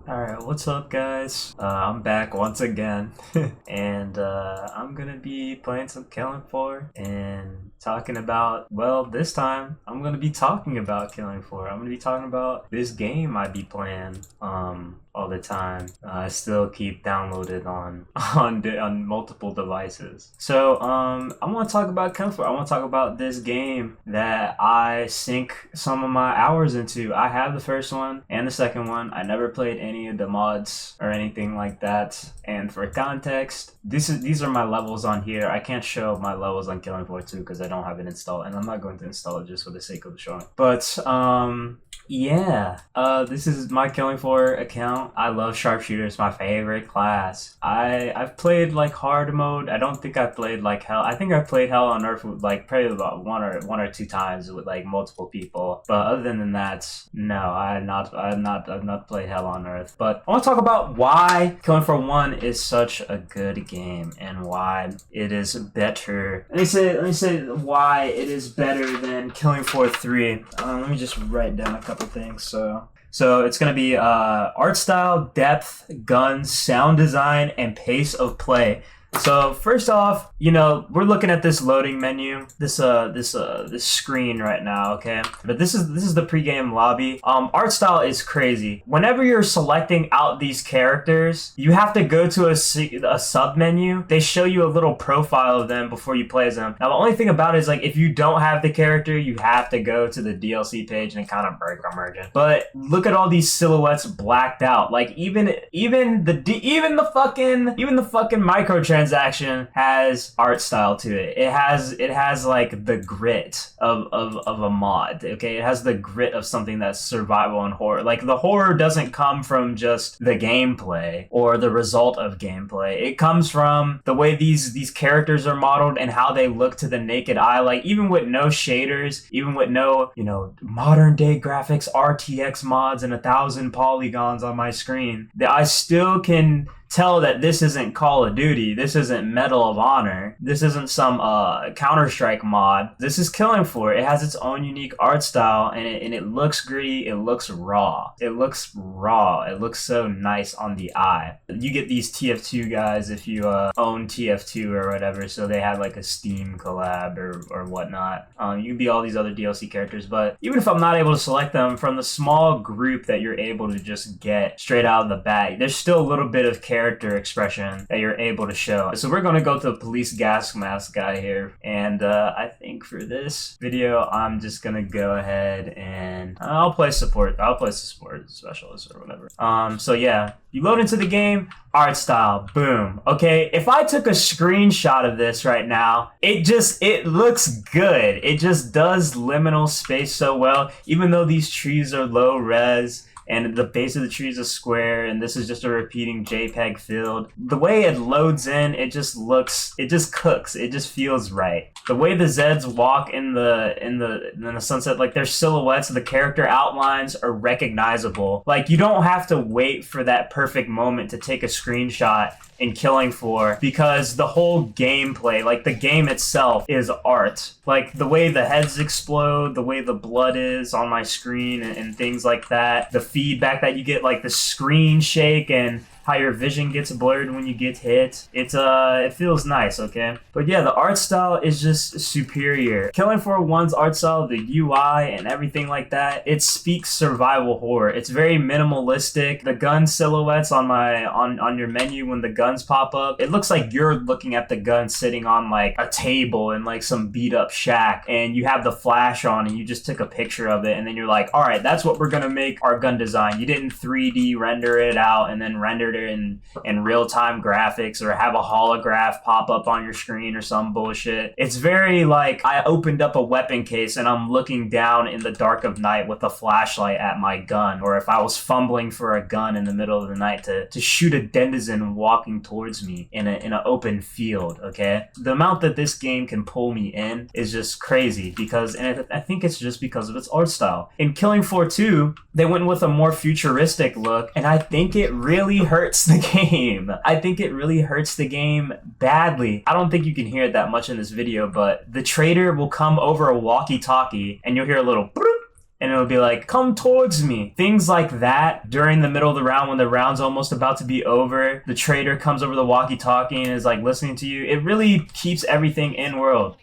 Alright, what's up guys? I'm back once again and I'm gonna be playing some Killing Floor and talking about, well, this time I'm gonna be talking about Killing Floor. I'm gonna be talking about this game I be playing all the time. I still keep downloaded on on multiple devices. So I want to talk about Killing Floor. I want to talk about this game that I sink some of my hours into. I have the first one and the second one. I never played any of the mods or anything like that. And for context, these are my levels on here. I can't show my levels on Killing Floor 2 because I don't have it installed, and I'm not going to install it just for the sake of showing. But yeah, this is my Killing Floor account. I love sharpshooter. It's my favorite class. I've played like hard mode. I don't think I played like hell. I think I played Hell on Earth with like probably about one or two times with like multiple people. But other than that, no, I've not played Hell on Earth. But I want to talk about why Killing Floor 1 is such a good game and why it is better. Let me say why it is better than Killing Floor 3. Let me just write down a couple things. So it's going to be art style, depth, guns, sound design, and pace of play. So first off, you know, we're looking at this loading menu, this screen right now, okay? But this is the pregame lobby. Art style is crazy. Whenever you're selecting out these characters, you have to go to a sub menu. They show you a little profile of them before you play as them. Now the only thing about it is like if you don't have the character, you have to go to the DLC page and kind of break the merging. But look at all these silhouettes blacked out. Like even the fucking microtransaction has art style to it. It has like the grit of a mod. Okay, it has the grit of something that's survival and horror. Like the horror doesn't come from just the gameplay or the result of gameplay. It comes from the way these characters are modeled and how they look to the naked eye. Like even with no shaders, even with no, you know, modern day graphics, RTX mods, and 1,000 polygons on my screen, that I still can tell that this isn't Call of Duty, this isn't Medal of Honor, this isn't some Counter-Strike mod. This is Killing Floor. It has its own unique art style, and it looks gritty, it looks raw. It looks so nice on the eye. You get these TF2 guys if you own TF2 or whatever, so they had like a Steam collab or whatnot. You can be all these other DLC characters, but even if I'm not able to select them, from the small group that you're able to just get straight out of the bag, there's still a little bit of character expression that you're able to show. So we're going to go to the police gas mask guy here, and I think for this video I'm just gonna go ahead and I'll play support specialist or whatever. So yeah, you load into the game, art style, boom. Okay, if I took a screenshot of this right now, it looks good. It just does liminal space so well, even though these trees are low res and the base of the tree is a square, and this is just a repeating JPEG field. The way it loads in, it just cooks. It just feels right. The way the Zeds walk in the sunset, like their silhouettes, the character outlines are recognizable. Like you don't have to wait for that perfect moment to take a screenshot in Killing Floor, because the whole gameplay, like the game itself, is art. Like the way the heads explode, the way the blood is on my screen, and things like that. The feedback that you get, like the screen shake and how your vision gets blurred when you get hit. It feels nice, okay? But yeah, the art style is just superior. Killing Floor 1's art style, the UI and everything like that, it speaks survival horror. It's very minimalistic. The gun silhouettes on your menu when the guns pop up, it looks like you're looking at the gun sitting on like a table in like some beat up shack, and you have the flash on and you just took a picture of it, and then you're like, all right, that's what we're gonna make our gun design. You didn't 3D render it out and then rendered in real-time graphics or have a holograph pop up on your screen or some bullshit. It's very like I opened up a weapon case and I'm looking down in the dark of night with a flashlight at my gun, or if I was fumbling for a gun in the middle of the night to shoot a denizen walking towards me in an open field, okay? The amount that this game can pull me in is just crazy, because, and I think it's just because of its art style. In Killing Floor 2, they went with a more futuristic look, and I think it really hurt hurts the game. I think it really hurts the game badly. I don't think you can hear it that much in this video, but the trader will come over a walkie-talkie and you'll hear a little and it'll be like, come towards me. Things like that during the middle of the round when the round's almost about to be over. The trader comes over the walkie-talkie and is like listening to you. It really keeps everything in world.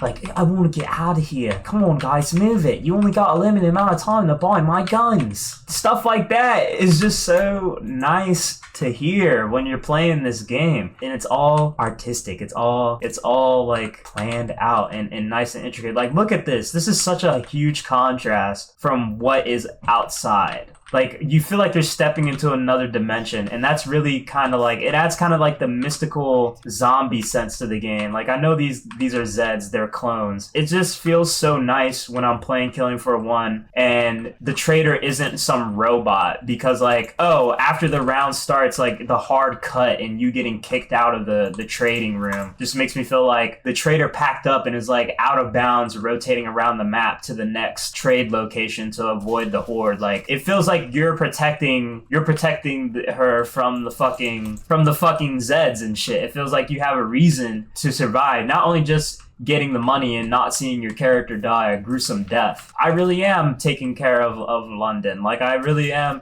Like, I want to get out of here. Come on, guys, move it. You only got a limited amount of time to buy my guns. Stuff like that is just so nice to hear when you're playing this game. And it's all artistic. It's all like planned out and nice and intricate. Like, look at this. This is such a huge contrast from what is outside. Like, you feel like you're stepping into another dimension, and that's really kind of like, it adds kind of like the mystical zombie sense to the game. Like, I know these are Zeds, they're clones. It just feels so nice when I'm playing Killing Floor 1 and the trader isn't some robot, because like, oh, after the round starts, like the hard cut and you getting kicked out of the trading room just makes me feel like the trader packed up and is like out of bounds, rotating around the map to the next trade location to avoid the horde. Like, it feels like you're protecting her from the fucking Zeds and shit. It feels like you have a reason to survive, not only just getting the money and not seeing your character die a gruesome death. I really am taking care of London. Like, I really am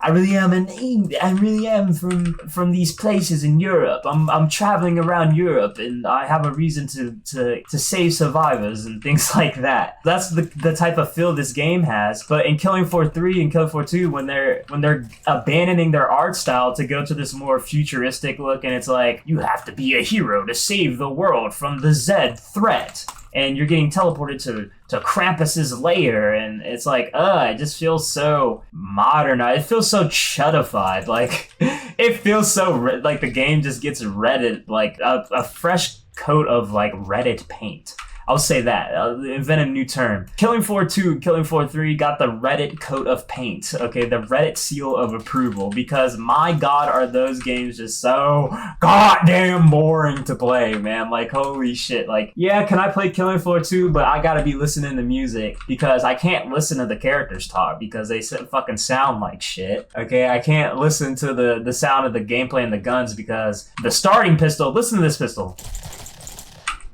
from these places in Europe. I'm traveling around Europe and I have a reason to save survivors and things like that. That's the type of feel this game has. But in Killing Floor 3 and Killing Floor 2, when they're abandoning their art style to go to this more futuristic look, and it's like, you have to be a hero to save the world from the Zed threat. And you're getting teleported to Krampus's lair, and it's like, it just feels so modernized. It feels so chuddified. Like, it feels so like the game just gets Reddit, like a fresh coat of like Reddit paint. I'll say that. Invent a new term. Killing Floor 2 and Killing Floor 3 got the Reddit coat of paint. Okay, the Reddit seal of approval. Because my god, are those games just so goddamn boring to play, man. Like, holy shit. Like, yeah, can I play Killing Floor 2? But I gotta be listening to music. Because I can't listen to the characters talk. Because they fucking sound like shit. Okay, I can't listen to the sound of the gameplay and the guns. Because the starting pistol, listen to this pistol.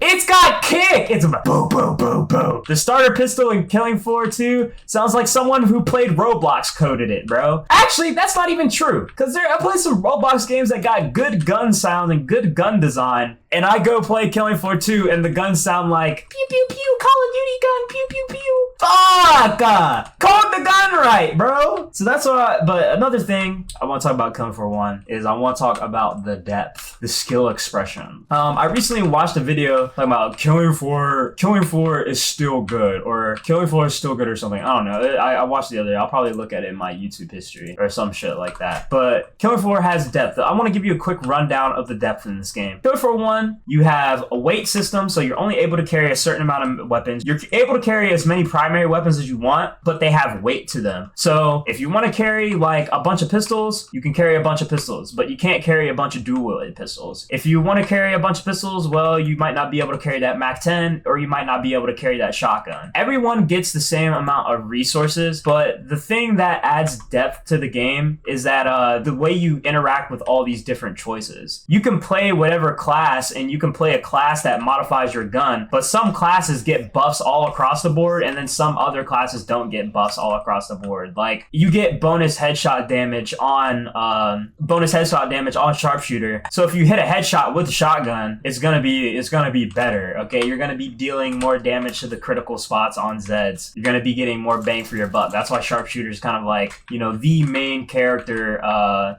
It's got kick! It's a boom, boom, boom, boom. The starter pistol in Killing Floor 2 sounds like someone who played Roblox coded it, bro. Actually, that's not even true. Because I played some Roblox games that got good gun sound and good gun design. And I go play Killing Floor 2 and the guns sound like pew pew pew, Call of Duty gun, pew pew pew. Fuck! Code the gun right, bro. So that's what but another thing I want to talk about Killing Floor 1 is I want to talk about the depth, the skill expression. I recently watched a video talking about Killing Floor is still good, or Killing Floor is still good or something. I don't know. I watched the other day. I'll probably look at it in my YouTube history or some shit like that. But Killing Floor has depth. I want to give you a quick rundown of the depth in this game. Killing Floor 1, you have a weight system, so you're only able to carry a certain amount of weapons. You're able to carry as many primary weapons as you want, but they have weight to them. So if you want to carry like a bunch of pistols, you can carry a bunch of pistols, but you can't carry a bunch of dual-wielded pistols. If you want to carry a bunch of pistols, well, you might not be able to carry that MAC-10, or you might not be able to carry that shotgun. Everyone gets the same amount of resources, but the thing that adds depth to the game is that the way you interact with all these different choices. You can play whatever class, and you can play a class that modifies your gun, but some classes get buffs all across the board, and then some other classes don't get buffs all across the board. Like, you get bonus headshot damage on sharpshooter. So if you hit a headshot with a shotgun, it's gonna be better. Okay, you're gonna be dealing more damage to the critical spots on Zeds. You're gonna be getting more bang for your buck. That's why sharpshooter is kind of like, you know, the main character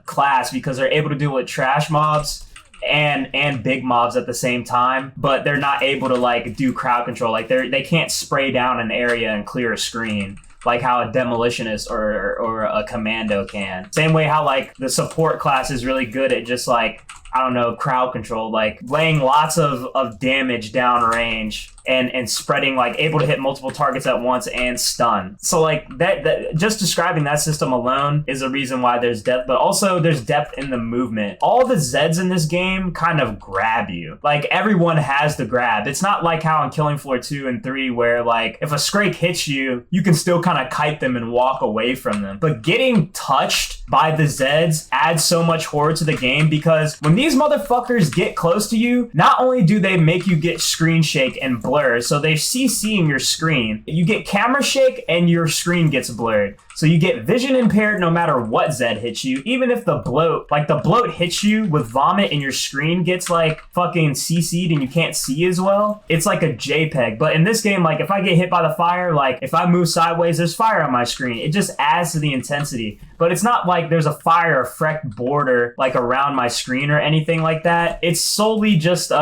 class, because they're able to deal with trash mobs and big mobs at the same time, but they're not able to like do crowd control. Like, they can't spray down an area and clear a screen like how a demolitionist or a commando can. Same way how like the support class is really good at just like, I don't know, crowd control, like laying lots of damage downrange and spreading, like able to hit multiple targets at once and stun. So like that just describing that system alone is a reason why there's depth, but also there's depth in the movement. All the Zeds in this game kind of grab you. Like, everyone has the grab. It's not like how in Killing Floor 2 and 3 where like if a Scrake hits you, you can still kind of kite them and walk away from them. But getting touched by the Zeds adds so much horror to the game, because when these these motherfuckers get close to you, not only do they make you get screen shake and blur, so they're CCing your screen, you get camera shake and your screen gets blurred. So you get vision impaired no matter what Zed hits you. Even if the bloat hits you with vomit and your screen gets like fucking CC'd and you can't see as well, it's like a JPEG. But in this game, like if I get hit by the fire, like if I move sideways, there's fire on my screen. It just adds to the intensity. But it's not like there's a fire effect border like around my screen or anything like that. It's solely just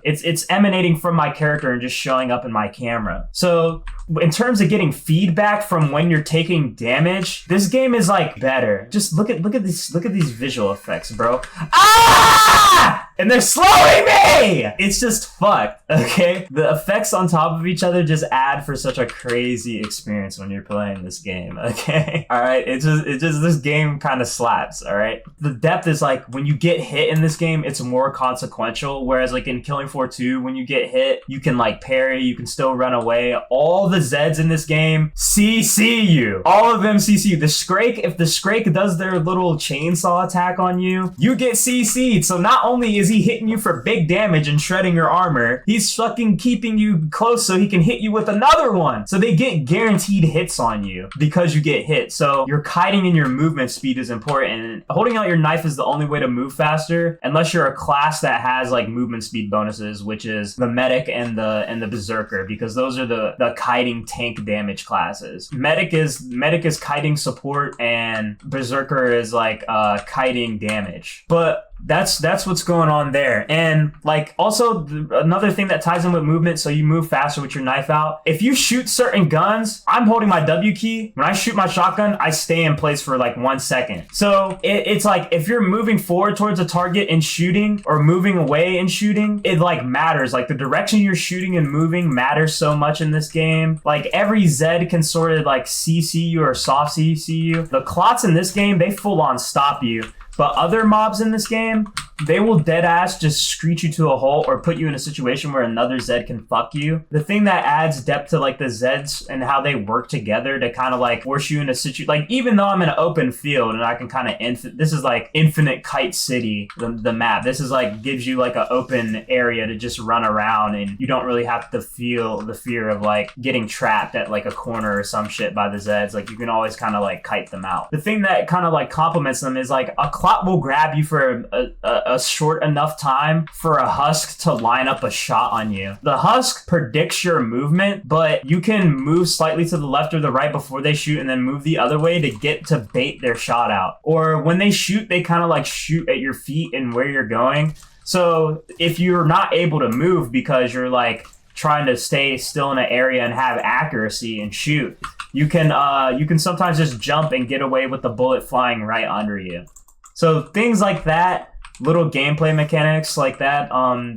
it's emanating from my character and just showing up in my camera. So in terms of getting feedback from when you're taking damage, this game is like better. Just look at these visual effects, bro. Ah! And they're slowing me! It's just fucked, okay? The effects on top of each other just add for such a crazy experience when you're playing this game, okay? Alright, it just this game kind of slaps, alright? The depth is like, when you get hit in this game, it's more consequential, whereas like in Killing Floor 2, when you get hit, you can like parry, you can still run away. All the Zeds in this game CC you. All of them CC you. The Scrake, if the Scrake does their little chainsaw attack on you, you get CC'd. So not only is he hitting you for big damage and shredding your armor, he's fucking keeping you close so he can hit you with another one. So they get guaranteed hits on you because you get hit. So your kiting and your movement speed is important. And holding out your knife is the only way to move faster, unless you're a class that has like movement speed bonuses, which is the medic and the berserker, because those are the kiting tank damage classes. Medic is kiting support and berserker is like kiting damage. But that's what's going on there. And like also another thing that ties in with movement, so you move faster with your knife out. If you shoot certain guns, I'm holding my W key. When I shoot my shotgun, I stay in place for like 1 second. So it's like if you're moving forward towards a target and shooting, or moving away and shooting, it like matters. Like the direction you're shooting and moving matters so much in this game. Like every Zed can sort of like CC you or soft CC you. The clots in this game, they full on stop you. But other mobs in this game, they will dead ass just screech you to a hole or put you in a situation where another Zed can fuck you. The thing that adds depth to like the Zeds and how they work together to kind of like force you in a situation, like even though I'm in an open field and I can kind of, this is like Infinite Kite City, the map. This is like, gives you like an open area to just run around and you don't really have to feel the fear of like getting trapped at like a corner or some shit by the Zeds. Like you can always kind of like kite them out. The thing that kind of like complements them is like a clot will grab you for a short enough time for a husk to line up a shot on you. The husk predicts your movement, but you can move slightly to the left or the right before they shoot and then move the other way to get to bait their shot out. Or when they shoot, they kind of like shoot at your feet and where you're going. So if you're not able to move because you're like trying to stay still in an area and have accuracy and shoot, you can sometimes just jump and get away with the bullet flying right under you. So things like that, little gameplay mechanics like that,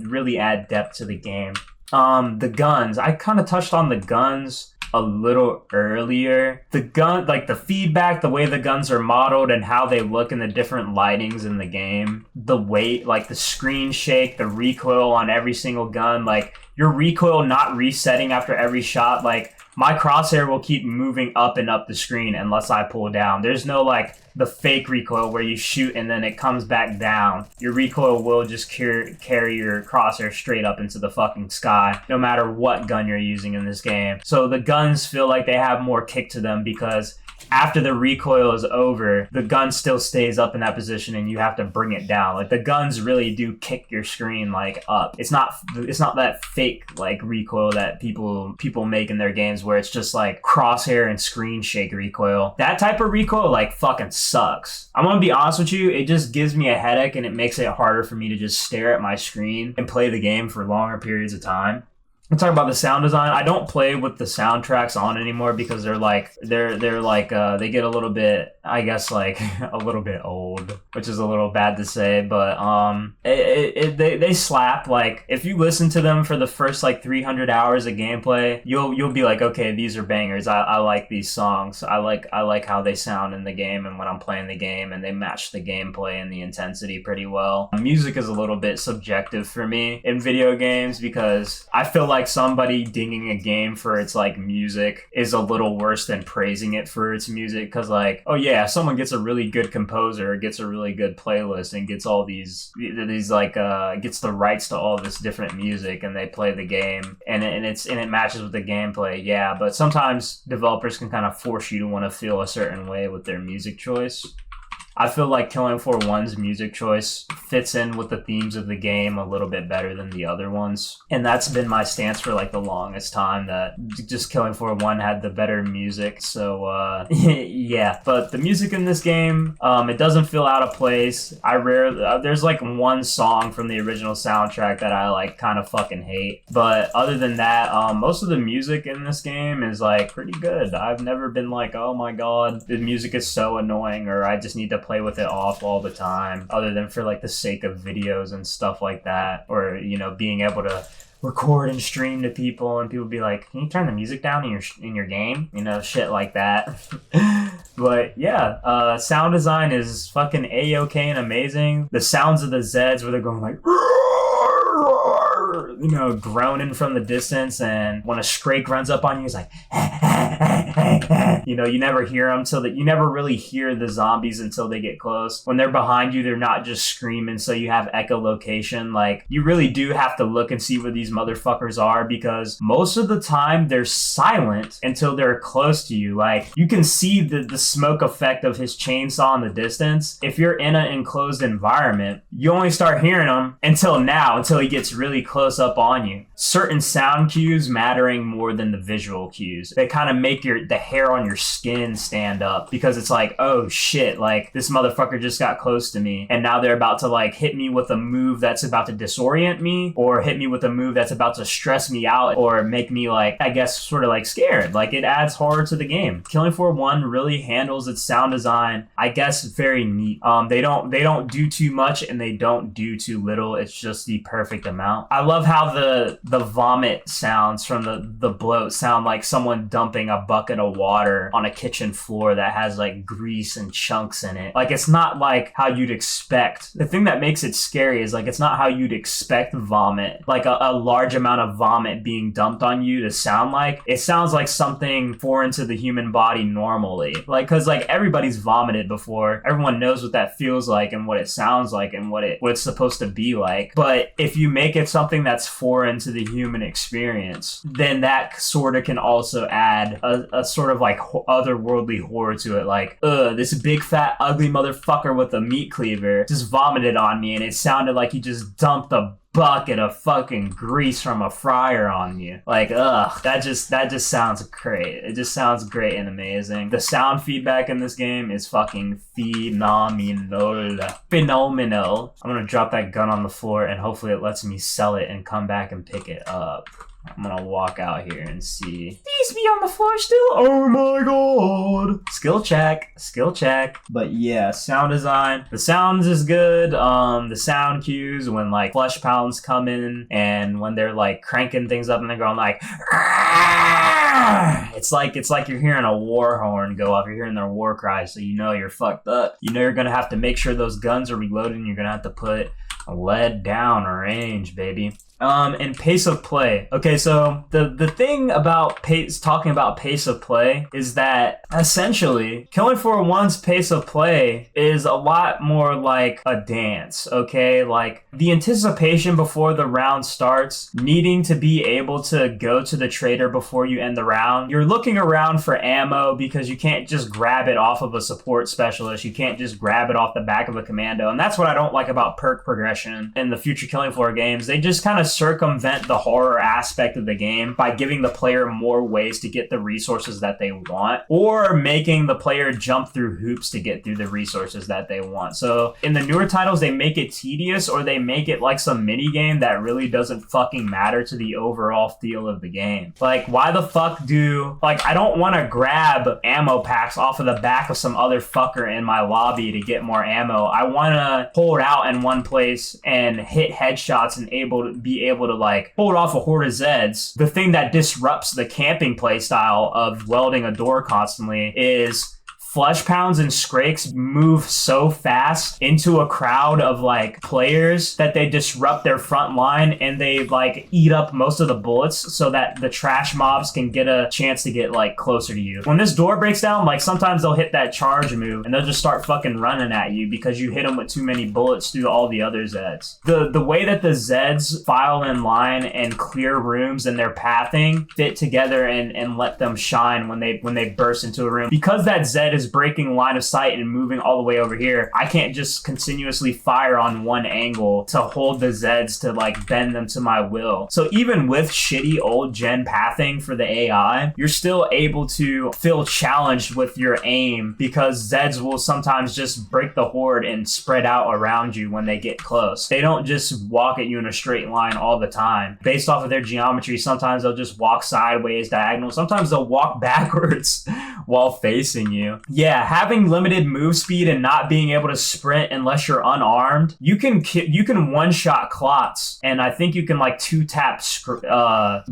really add depth to the game. The guns, I kind of touched on the guns a little earlier. The gun, like the feedback, the way the guns are modeled and how they look in the different lightings in the game, the weight, like the screen shake, the recoil on every single gun, like your recoil not resetting after every shot. Like my crosshair will keep moving up and up the screen unless I pull down. There's no like the fake recoil where you shoot and then it comes back down. Your recoil will just carry your crosshair straight up into the fucking sky, no matter what gun you're using in this game. So the guns feel like they have more kick to them because after the recoil is over, the gun still stays up in that position and you have to bring it down. Like the guns really do kick your screen like up. It's not that fake like recoil that people make in their games where it's just like crosshair and screen shake recoil. That type of recoil like fucking sucks. I'm gonna be honest with you, it just gives me a headache and it makes it harder for me to just stare at my screen and play the game for longer periods of time. I'm talking about the sound design. I don't play with the soundtracks on anymore because they get a little bit, I guess, like a little bit old, which is a little bad to say, but they slap. Like if you listen to them for the first like 300 hours of gameplay, you'll be like, okay, these are bangers. I like these songs. I like how they sound in the game and when I'm playing the game, and they match the gameplay and the intensity pretty well. Music is a little bit subjective for me in video games because I feel like like somebody dinging a game for its like music is a little worse than praising it for its music, because like, oh yeah, someone gets a really good composer, gets a really good playlist, and gets all these like gets the rights to all this different music, and they play the game, and it matches with the gameplay. Yeah, but sometimes developers can kind of force you to want to feel a certain way with their music choice. I feel like Killing Floor 1's music choice fits in with the themes of the game a little bit better than the other ones. And that's been my stance for like the longest time, that just Killing Floor 1 had the better music. So yeah, but the music in this game, it doesn't feel out of place. There's like one song from the original soundtrack that I like kind of fucking hate. But other than that, most of the music in this game is like pretty good. I've never been like, oh my god, the music is so annoying, or I just need to play with it off all the time, other than for like the sake of videos and stuff like that, or you know, being able to record and stream to people and people be like, can you turn the music down in your game, you know, shit like that. But yeah, sound design is fucking a-okay and amazing. The sounds of the Zeds where they're going like, you know, groaning from the distance, and when a Scrake runs up on you, he's like, you know, you never hear them you never really hear the zombies until they get close. When they're behind you, they're not just screaming, so you have echolocation. Like, you really do have to look and see where these motherfuckers are, because most of the time they're silent until they're close to you. Like, you can see the smoke effect of his chainsaw in the distance. If you're in an enclosed environment, you only start hearing them until he gets really close up on you. Certain sound cues mattering more than the visual cues. They kind of make the hair on your skin stand up, because it's like, oh shit, like this motherfucker just got close to me, and now they're about to like hit me with a move that's about to disorient me, or hit me with a move that's about to stress me out, or make me like, I guess, sort of like scared. Like, it adds horror to the game. Killing Floor 1 really handles its sound design, I guess, very neat. They don't do too much and they don't do too little. It's just the perfect amount. I love how the vomit sounds from the bloat sound like someone dumping a bucket of water on a kitchen floor that has like grease and chunks in it. Like, it's not like how you'd expect. The thing that makes it scary is like, it's not how you'd expect vomit, like a large amount of vomit being dumped on you to sound like. It sounds like something foreign to the human body normally. Like, cause like everybody's vomited before. Everyone knows what that feels like and what it sounds like and what it's supposed to be like. But if you make it something that's foreign to the human experience, then that sort of can also add a sort of like otherworldly horror to it. Like, this big fat ugly motherfucker with a meat cleaver just vomited on me, and it sounded like he just dumped a bucket of fucking grease from a fryer on you. Like, that just sounds great. It just sounds great and amazing. The sound feedback in this game is fucking phenomenal. I'm gonna drop that gun on the floor, and hopefully it lets me sell it and come back and pick it up. I'm gonna walk out here and see. These be on the floor still? Oh my god. Skill check. But yeah, sound design. The sounds is good. The sound cues when like flesh pounds come in, and when they're like cranking things up and they're going like, it's like you're hearing a war horn go off. You're hearing their war cry, so you know you're fucked up. You know you're gonna have to make sure those guns are reloaded, and you're gonna have to put a lead down range, baby. And pace of play. Okay, so the thing about talking about pace of play is that essentially Killing Floor 1's pace of play is a lot more like a dance, okay? Like, the anticipation before the round starts, needing to be able to go to the trader before you end the round. You're looking around for ammo because you can't just grab it off of a support specialist. You can't just grab it off the back of a commando. And that's what I don't like about perk progression in the future Killing Floor games. They just kind of circumvent the horror aspect of the game by giving the player more ways to get the resources that they want, or making the player jump through hoops to get through the resources that they want. So in the newer titles, they make it tedious, or they make it like some mini game that really doesn't fucking matter to the overall feel of the game. Like, why the fuck I don't want to grab ammo packs off of the back of some other fucker in my lobby to get more ammo. I want to hold out in one place and hit headshots and be able to like hold off a horde of Zeds. The thing that disrupts the camping play style of welding a door constantly is Flesh Pounds and Scrakes move so fast into a crowd of like players that they disrupt their front line and they like eat up most of the bullets so that the trash mobs can get a chance to get like closer to you. When this door breaks down, like sometimes they'll hit that charge move and they'll just start fucking running at you because you hit them with too many bullets through all the other Zeds. The way that the Zeds file in line and clear rooms and their pathing fit together and let them shine when they burst into a room. Because that Zed is breaking line of sight and moving all the way over here, I can't just continuously fire on one angle to hold the Zeds to like bend them to my will. So even with shitty old gen pathing for the AI, you're still able to feel challenged with your aim because Zeds will sometimes just break the horde and spread out around you when they get close. They don't just walk at you in a straight line all the time. Based off of their geometry, sometimes they'll just walk sideways, diagonal. Sometimes they'll walk backwards while facing you. Yeah, having limited move speed and not being able to sprint unless you're unarmed, you can one-shot Clots, and I think you can like two-tap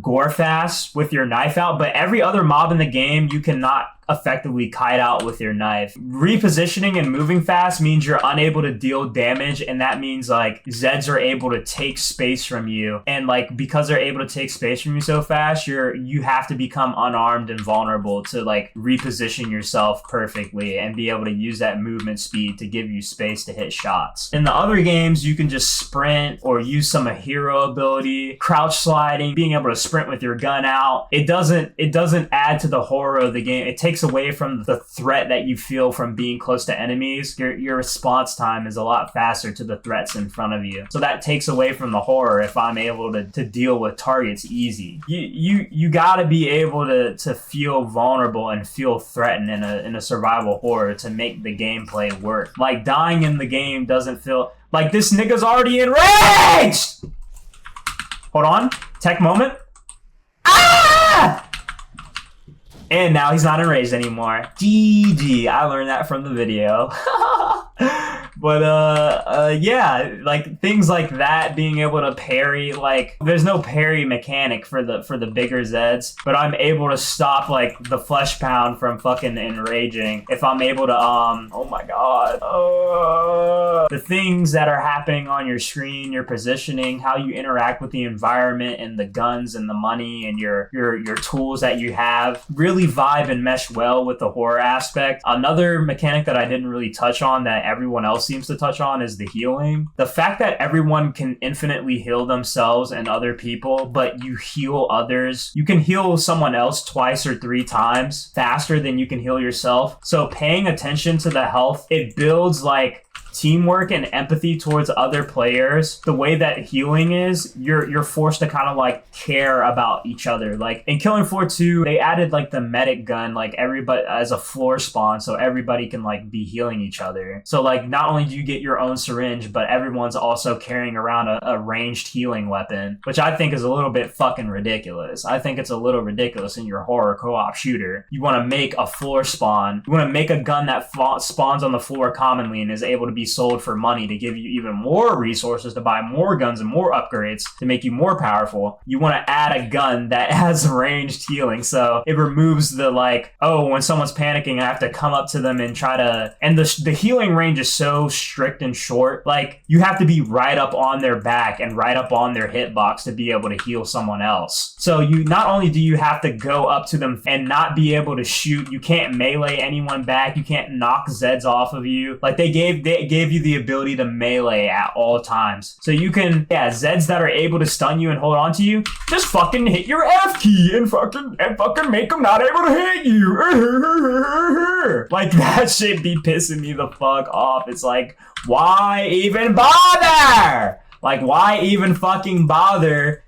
Gore Fast with your knife out, but every other mob in the game you cannot effectively kite out with your knife. Repositioning and moving fast means you're unable to deal damage, and that means like Zeds are able to take space from you, and like because they're able to take space from you so fast, you have to become unarmed and vulnerable to like reposition yourself perfectly and be able to use that movement speed to give you space to hit shots. In the other games, you can just sprint or use some hero ability, crouch sliding, being able to sprint with your gun out. It doesn't add to the horror of the game. It takes away from the threat that you feel from being close to enemies. Your response time is a lot faster to the threats in front of you. So that takes away from the horror if I'm able to deal with targets easy. You gotta be able to feel vulnerable and feel threatened in a survival horror to make the gameplay work. Like dying in the game doesn't feel like this nigga's already enraged! Hold on. Tech moment. Ah! And now he's not enraged anymore. GG. I learned that from the video. But yeah, like things like that, being able to parry, like there's no parry mechanic for the bigger Zeds, but I'm able to stop like the Flesh Pound from fucking enraging if I'm able to oh my god. The things that are happening on your screen, your positioning, how you interact with the environment and the guns and the money and your tools that you have really vibe and mesh well with the horror aspect. Another mechanic that I didn't really touch on that everyone else seems to touch on is the healing. The fact that everyone can infinitely heal themselves and other people, but you heal others. You can heal someone else twice or 3 times faster than you can heal yourself. So paying attention to the health, it builds like teamwork and empathy towards other players. The way that healing is, you're forced to kind of like care about each other. Like in Killing Floor 2, they added like the medic gun, like everybody as a floor spawn, so everybody can like be healing each other. So like not only do you get your own syringe, but everyone's also carrying around a ranged healing weapon, which I think is a little bit fucking ridiculous. I think it's a little ridiculous in your horror co-op shooter. You want to make a floor spawn. You want to make a gun that spawns on the floor commonly and is able to be sold for money to give you even more resources to buy more guns and more upgrades to make you more powerful. You want to add a gun that has ranged healing, so it removes the like, oh, when someone's panicking I have to come up to them and try to, and the healing range is so strict and short, like you have to be right up on their back and right up on their hitbox to be able to heal someone else. So you not only do you have to go up to them and not be able to shoot, you can't melee anyone back, you can't knock Zeds off of you. Like they gave you the ability to melee at all times. So you can, yeah, Zeds that are able to stun you and hold on to you, just fucking hit your F key and fucking make them not able to hit you. Like that shit be pissing me the fuck off. It's like, why even bother? Like why even fucking bother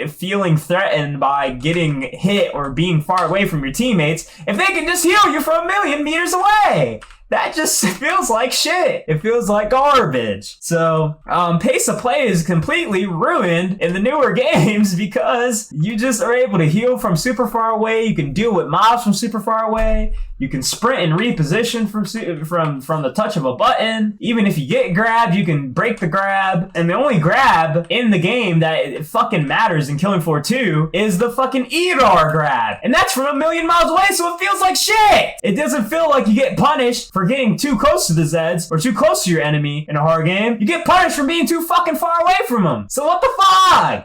feeling threatened by getting hit or being far away from your teammates if they can just heal you from 1,000,000 meters away? that just feels like shit. It feels like garbage. So pace of play is completely ruined in the newer games because you just are able to heal from super far away. You can deal with mobs from super far away. You can sprint and reposition from the touch of a button. Even if you get grabbed, you can break the grab. And the only grab in the game that it fucking matters in Killing Floor 2 is the fucking EDAR grab. And that's from a million miles away, so it feels like shit. It doesn't feel like you get punished for getting too close to the Zeds or too close to your enemy in a horror game. You get punished for being too fucking far away from them. So what the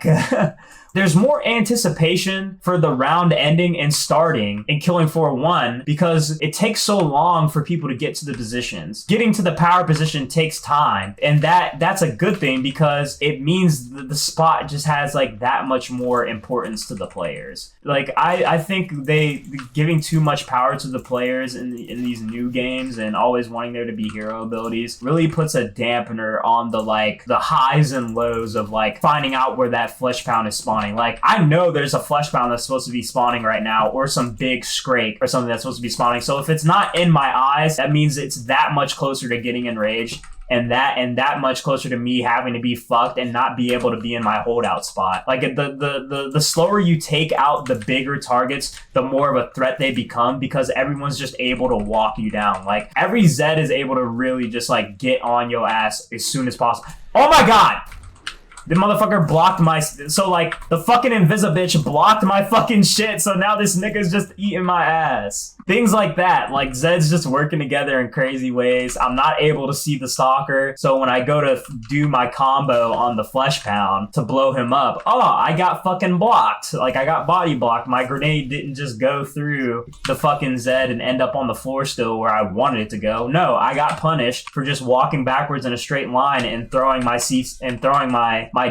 fuck? There's more anticipation for the round ending and starting in Killing Floor 1 because it takes so long for people to get to the positions. Getting to the power position takes time, and that's a good thing because it means the spot just has like that much more importance to the players. Like I think they giving too much power to the players in these new games and always wanting there to be hero abilities really puts a dampener on the highs and lows of like finding out where that flesh pound is spawning. Like, I know there's a flesh pound that's supposed to be spawning right now, or some big scrake or something that's supposed to be spawning. So if it's not in my eyes, that means it's that much closer to getting enraged, and that much closer to me having to be fucked and not be able to be in my holdout spot. Like, the slower you take out the bigger targets, the more of a threat they become because everyone's just able to walk you down. Like, every Zed is able to really just like get on your ass as soon as possible. Oh my god! The motherfucker blocked my... So, like, the fucking Invisibitch blocked my fucking shit, so now this nigga's just eating my ass. Things like that. Like, Zed's just working together in crazy ways. I'm not able to see the Stalker, so when I go to do my combo on the Flesh Pound to blow him up, oh, I got fucking blocked. Like, I got body blocked. My grenade didn't just go through the fucking Zed and end up on the floor still where I wanted it to go. No, I got punished for just walking backwards in a straight line and throwing my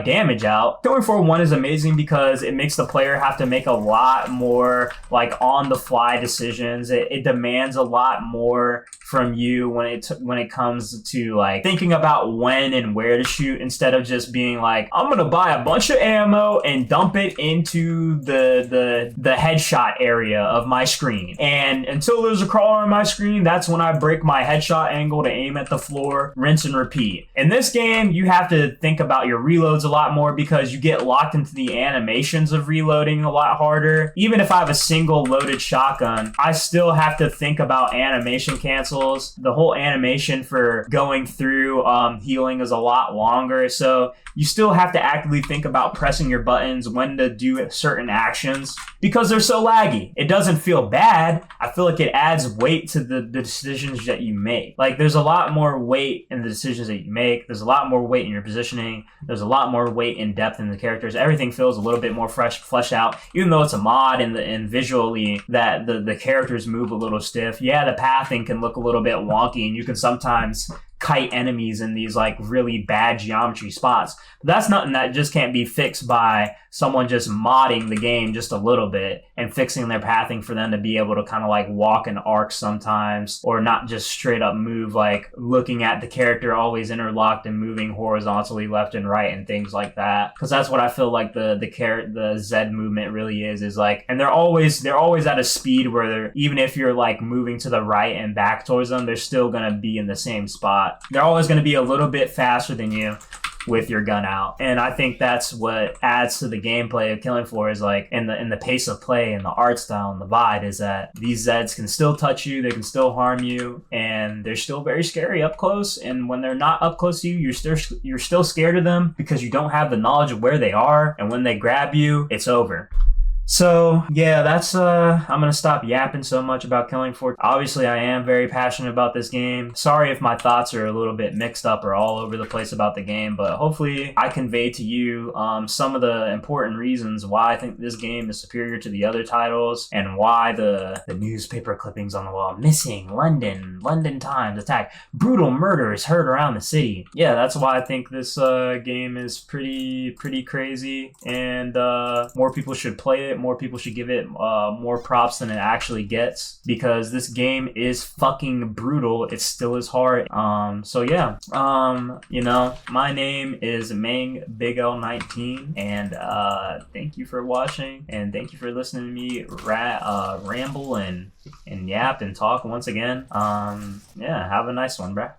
damage out. Killing Floor 1 is amazing because it makes the player have to make a lot more like on the fly decisions. It demands a lot more from you when it comes to like thinking about when and where to shoot instead of just being like, I'm gonna buy a bunch of ammo and dump it into the headshot area of my screen, and until there's a crawler on my screen, that's when I break my headshot angle to aim at the floor, rinse and repeat. In this game, you have to think about your reloads a lot more because you get locked into the animations of reloading a lot harder. Even if I have a single loaded shotgun, I still have to think about animation cancels. The whole animation for going through healing is a lot longer, so you still have to actively think about pressing your buttons when to do certain actions because they're so laggy. It doesn't feel bad. I feel like it adds weight to the decisions that you make. Like, there's a lot more weight in the decisions that you make. There's a lot more weight in your positioning. There's a lot more weight in depth in the characters. Everything feels a little bit more fleshed out, even though it's a mod and visually that the characters move a little stiff. Yeah, the pathing can look a little bit wonky, and you can sometimes kite enemies in these like really bad geometry spots. But that's nothing that just can't be fixed by someone just modding the game just a little bit and fixing their pathing for them to be able to kind of like walk in arcs sometimes, or not just straight up move, like looking at the character always interlocked and moving horizontally left and right and things like that. Because that's what I feel like the Zed movement really is like, and they're always at a speed where they're, even if you're like moving to the right and back towards them, they're still gonna be in the same spot. They're always gonna be a little bit faster than you with your gun out. And I think that's what adds to the gameplay of Killing Floor is like, in the pace of play and the art style and the vibe, is that these Zeds can still touch you, they can still harm you, and they're still very scary up close. And when they're not up close to you, you're still scared of them because you don't have the knowledge of where they are, and when they grab you, it's over. So yeah, that's I'm gonna stop yapping so much about Killing Floor. Obviously, I am very passionate about this game. Sorry if my thoughts are a little bit mixed up or all over the place about the game, but hopefully I conveyed to you some of the important reasons why I think this game is superior to the other titles, and why the newspaper clippings on the wall, missing, London Times attack, brutal murder is heard around the city. Yeah, that's why I think this game is pretty crazy, and more people should play it. it. More people should give it more props than it actually gets, because this game is fucking brutal. It still is hard. So yeah, you know, my name is Mang Big L19, and thank you for watching, and thank you for listening to me ramble and yap and talk once again. Yeah, have a nice one, bruh.